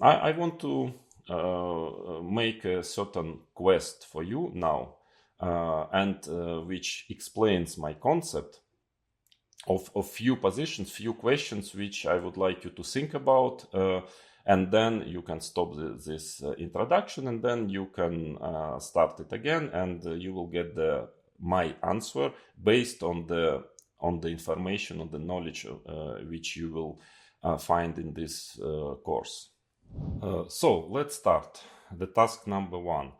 I want to make a certain quest for you now, and which explains my concept of few positions, few questions which I would like you to think about, and then you can stop this introduction, and then you can start it again, and you will get my answer based on the information, on the knowledge which you will find in this course. So let's start. The task number one.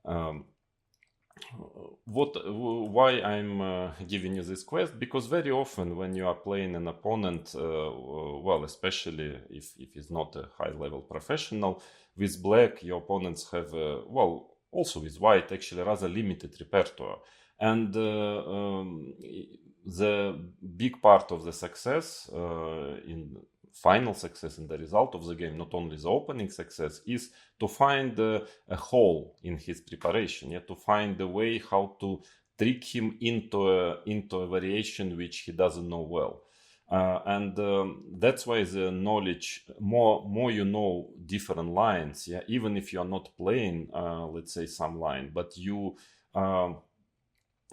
Um, why I'm giving you this quest? Because very often when you are playing an opponent, well, especially if he's not a high level professional, with black your opponents have well, also with white, actually rather limited repertoire, and the big part of the success in final success in the result of the game, not only the opening success, is to find a hole in his preparation, to find a way how to trick him into a variation which he doesn't know well. And that's why the knowledge, more you know different lines, even if you are not playing, let's say some line, but you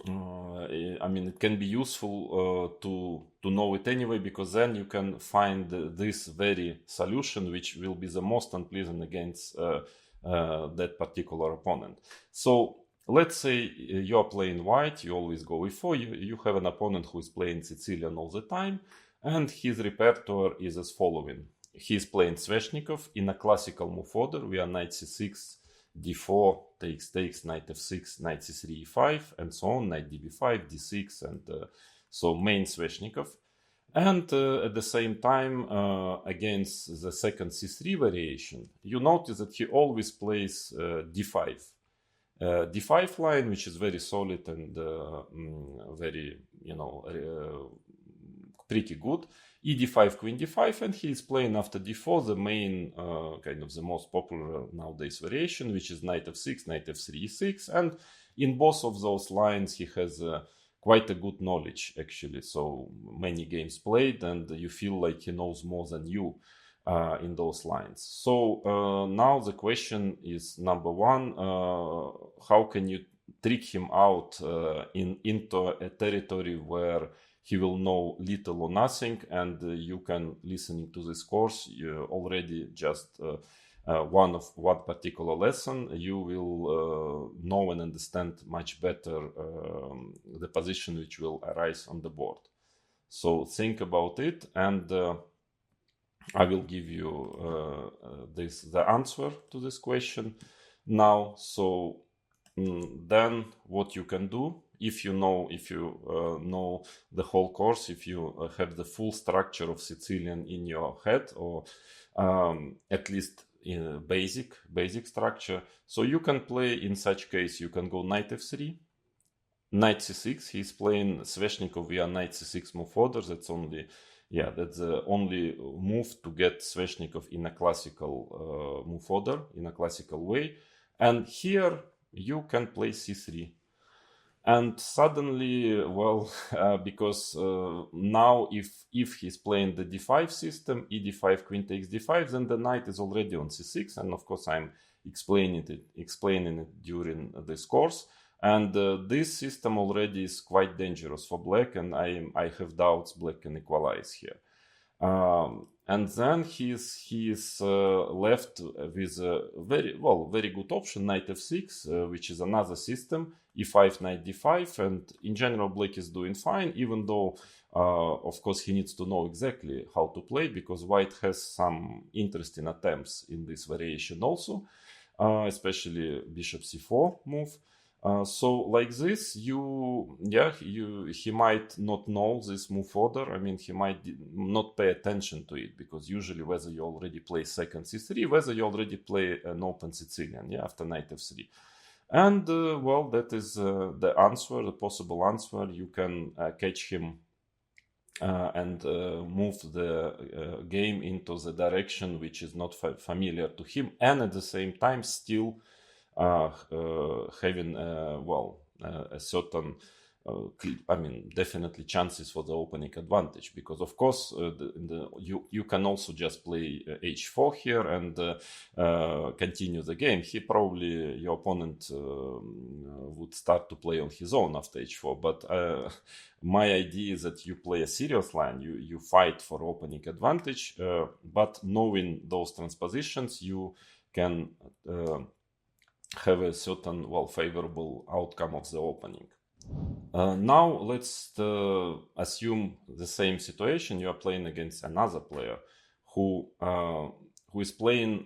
I mean, it can be useful to know it anyway, because then you can find this very solution which will be the most unpleasant against that particular opponent. So let's say you are playing white, you always go e4, you have an opponent who is playing Sicilian all the time, and his repertoire is as following. He is playing Sveshnikov in a classical move order. We are knight c6, d4, takes, knight f6, knight c3, e5, and so on, knight db5, d6, and so main Sveshnikov. And at the same time, against the second c3 variation, you notice that he always plays d5. D5 line, which is very solid and very, pretty good. E5, queen d5, and he is playing after d4 the main, kind of the most popular nowadays variation, which is knight f6, knight f3, e6, and in both of those lines he has quite a good knowledge, actually. So many games played, and you feel like he knows more than you in those lines. So now the question is, number one, how can you trick him out into a territory where he will know little or nothing, and you can, listening to this course, you already just one particular lesson, you will know and understand much better the position which will arise on the board. So think about it, and I will give you the answer to this question now. So then what you can do, if you know the whole course, if you have the full structure of Sicilian in your head, or at least in a basic structure, so you can play, in such case, you can go knight f3, knight c6. He's playing Sveshnikov via knight c6 move order. That's the only move to get Sveshnikov in a classical move order, in a classical way. And here you can play c3. And suddenly, well, because now if he's playing the d5 system, e5, queen takes d5, then the knight is already on c6. And of course, I'm explaining it during this course. And this system already is quite dangerous for black, and I have doubts black can equalize here. And then he is left with a very good option, knight f6, which is another system, e5, knight d5, and in general black is doing fine, even though of course he needs to know exactly how to play, because white has some interesting attempts in this variation also, especially bishop c4 move. So like this, he might not know this move order. I mean, he might not pay attention to it, because usually whether you already play second c3, whether you already play an open Sicilian, after knight f3. And well, that is the answer, the possible answer. You can catch him and move the game into the direction which is not familiar to him, and at the same time still having a certain definitely chances for the opening advantage, because of course you can also just play h4 here and continue the game. Your opponent would start to play on his own after h4, but my idea is that you play a serious line, you fight for opening advantage, but knowing those transpositions, you can have a certain favorable outcome of the opening. Now let's assume the same situation. You are playing against another player who is playing,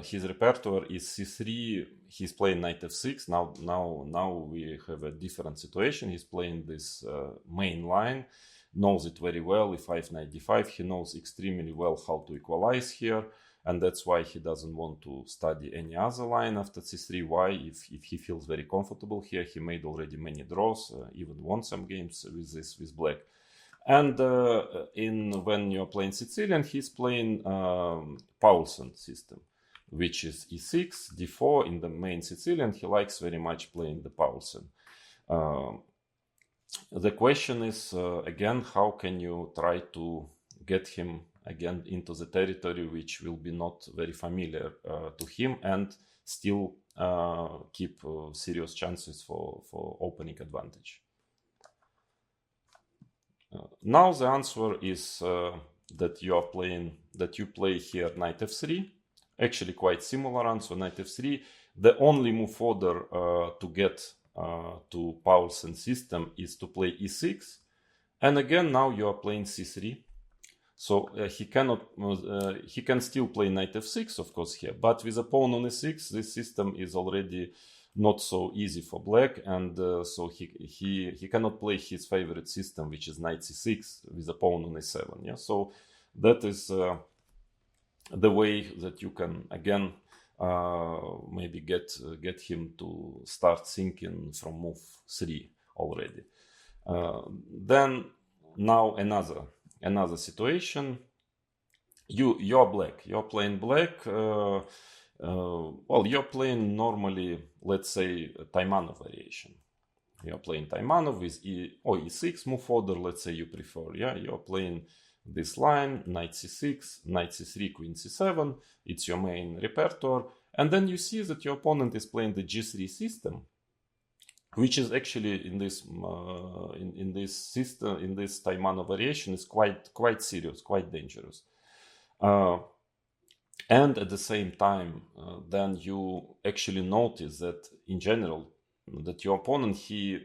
his repertoire is c3. He's playing knight f6. Now we have a different situation. He's playing this main line, knows it very well. e5 knight d5. He knows extremely well how to equalize here, and that's why he doesn't want to study any other line after c3. Why? If he feels very comfortable here, he made already many draws, even won some games with black. And when you're playing Sicilian, he's playing Paulsen system, which is e6, d4 in the main Sicilian. He likes very much playing the Paulsen. The question is, again, how can you try to get him again into the territory which will be not very familiar to him, and still keep serious chances for opening advantage? Now the answer is that you play here knight f3. Actually quite similar answer, knight f3. The only move order to get to Paulsen system is to play e6, and again now you are playing c3. So he can still play knight f6, of course, here, but with a pawn on e6, this system is already not so easy for black, and so he cannot play his favorite system, which is knight c6 with a pawn on e7. Yeah, so that is the way that you can again maybe get him to start thinking from move 3 already. Then now another situation. You're black. You're playing black. You're playing normally, let's say, Taimanov variation. You're playing Taimanov with e6 move order. Let's say you prefer. Yeah, you're playing this line, knight c6, knight c3, queen c7. It's your main repertoire, and then you see that your opponent is playing the g3 system, which is actually in this system, in this Taimanov variation, is quite serious, quite dangerous. And at the same time, then you actually notice that in general, that your opponent, he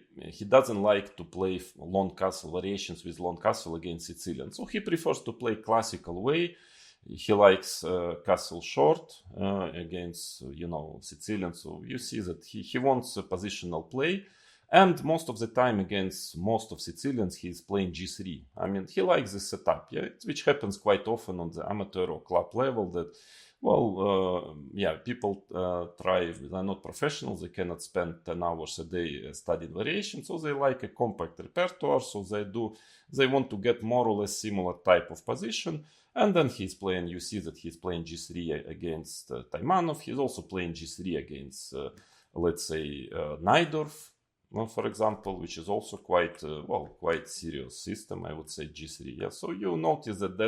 doesn't like to play long castle variations with long castle against Sicilian. So he prefers to play classical way. He likes castle short against, Sicilian. So you see that he wants a positional play. And most of the time against most of Sicilians, he's playing g3. I mean, he likes this setup, yeah, which happens quite often on the amateur or club level, that, people try, they're not professionals, they cannot spend 10 hours a day studying variation, so they like a compact repertoire, so they want to get more or less similar type of position. And then you see that he's playing g3 against Taimanov. He's also playing g3 against, let's say, Najdorf, for example, which is also quite serious system, I would say, g3. Yeah, so you notice that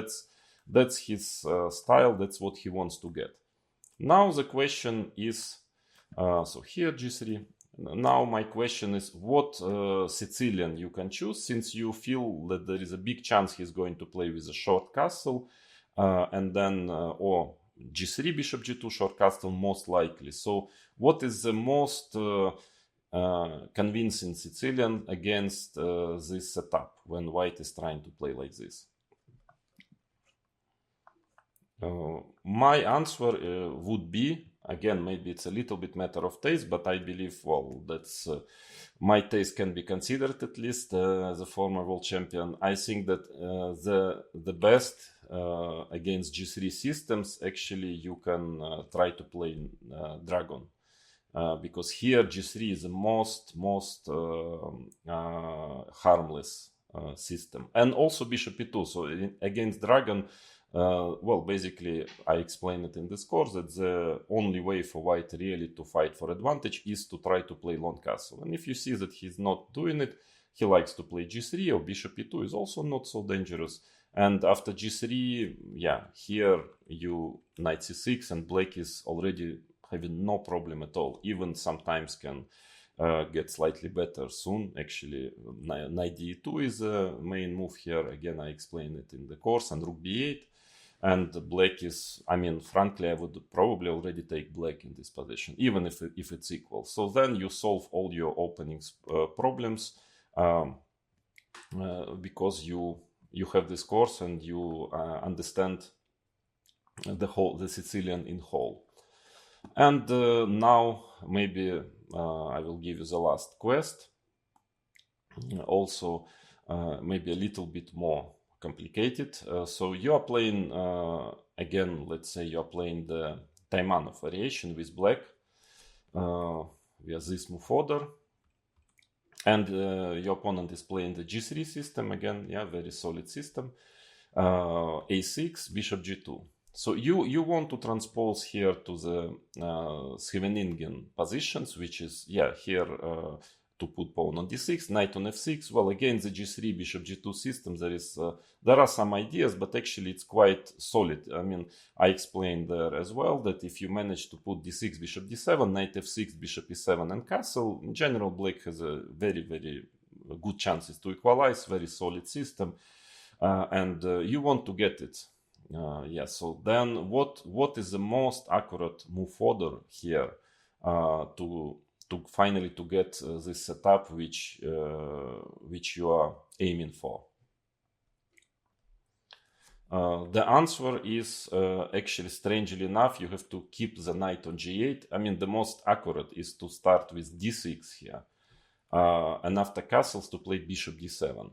that's his style. That's what he wants to get. Now the question is, so here g3. Now my question is, what Sicilian you can choose, since you feel that there is a big chance he's going to play with a short castle, and then or g3, bishop g2, short castle most likely. So what is the most convincing Sicilian against this setup when white is trying to play like this? My answer would be, again, maybe it's a little bit matter of taste, but I believe, that's my taste can be considered, at least as a former world champion. I think that the best against g3 systems, actually, you can try to play Dragon. Because here g3 is the most harmless system, and also bishop e2. So against Dragon, basically I explained it in this course that the only way for white really to fight for advantage is to try to play long castle. And if you see that he's not doing it, he likes to play g3, or bishop e2 is also not so dangerous. And after g3, yeah, here you knight c6, and black is already having no problem at all. Even sometimes can get slightly better soon. Actually, knight d2 is a main move here. Again, I explained it in the course, and rook b8. And black is, I mean, frankly, I would probably already take black in this position, even if it's equal. So then you solve all your opening problems because you have this course and you understand the Sicilian in whole. And now maybe I will give you the last quest. Also, maybe a little bit more complicated. So you are playing again, let's say you are playing the Taimanov variation with black via this move order, and your opponent is playing the g3 system again. Yeah, very solid system. a6, bishop g2. So you want to transpose here to the Scheveningen positions, which is, yeah, here to put pawn on d6, knight on f6. Well, again, the g3, bishop g2 system, there are some ideas, but actually it's quite solid. I mean, I explained there as well that if you manage to put d6, bishop d7, knight f6, bishop e7, and castle, in general, black has a very, very good chances to equalize, very solid system, and you want to get it. Yeah, so then what is the most accurate move order here to finally to get this setup which you are aiming for? The answer is actually, strangely enough, you have to keep the knight on g8. I mean, the most accurate is to start with d6 here, and after castles to play bishop d7.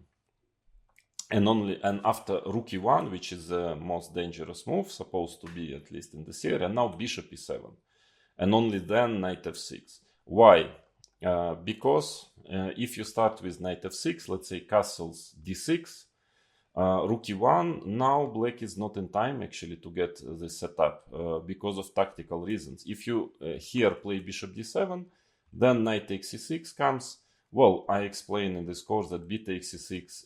And after rook e1, which is the most dangerous move, supposed to be at least in the theory, and now bishop e7, and only then knight f6. Why? Because if you start with knight f6, let's say castles d6, rook e1, now black is not in time actually to get this setup because of tactical reasons. If you here play bishop d7, then knight takes c6 comes. Well, I explained in this course that b takes c6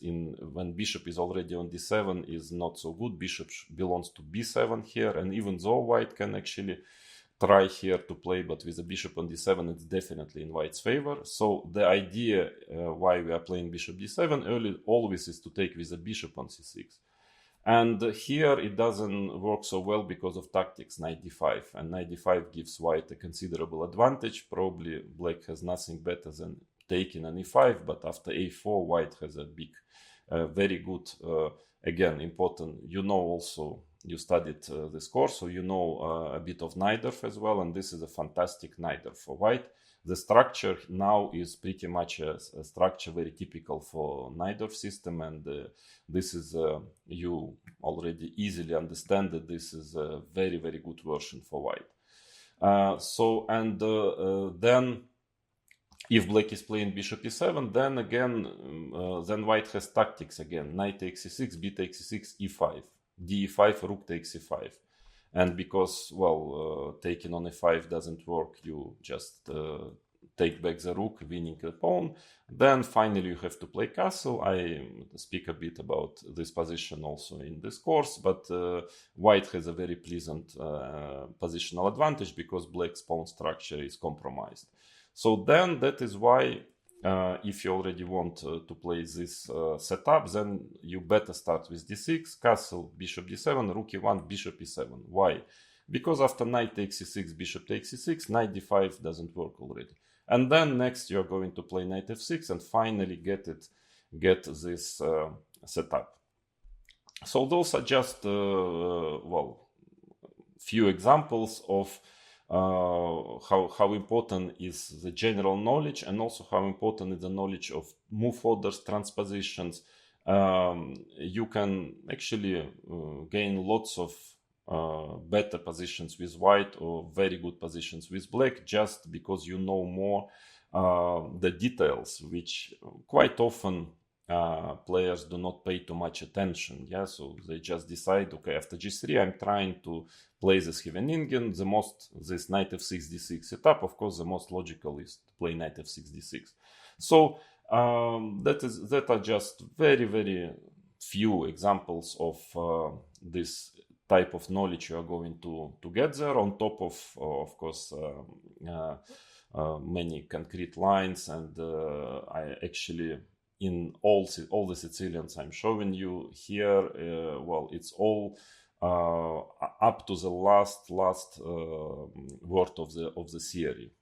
when bishop is already on d7 is not so good. Bishop belongs to b7 here, and even though white can actually try here to play, but with a bishop on d7, it's definitely in white's favor. So the idea why we are playing bishop d7 always is to take with a bishop on c6. And here it doesn't work so well because of tactics, knight d5. And knight d5 gives white a considerable advantage. Probably black has nothing better than taking an e5, but after a4, white has a big, very good, again, important, also, you studied this course, so you know a bit of Najdorf as well, and this is a fantastic Najdorf for white. The structure now is pretty much a structure very typical for Najdorf system, and this is, you already easily understand that this is a very, very good version for white. Then if black is playing bishop e7, then again, then white has tactics again. Knight takes e6, b takes e6, e5, d e5, rook takes e5. And because, well, taking on e5 doesn't work, you just take back the rook, winning the pawn. Then finally you have to play castle. I speak a bit about this position also in this course, but white has a very pleasant positional advantage because black's pawn structure is compromised. So then that is why if you already want to play this setup, then you better start with d6, castle, bishop d7, rook e1, bishop e7. Why? Because after knight takes e6, bishop takes e6, knight d5 doesn't work already. And then next you're going to play knight f6 and finally get this setup. So those are just, few examples of how important is the general knowledge, and also how important is the knowledge of move orders, transpositions. You can actually gain lots of better positions with white or very good positions with black just because you know more the details, which quite often players do not pay too much attention. Yeah, so they just decide, okay, after g3 I'm trying to play the Scheveningen, this knight f6 d6 setup. Of course, the most logical is to play knight f6 d6. So That are just very, very few examples of this type of knowledge you are going to get there, on top of course, many concrete lines. And I actually, in all the Sicilians I'm showing you here, well, it's all up to the last word of the theory.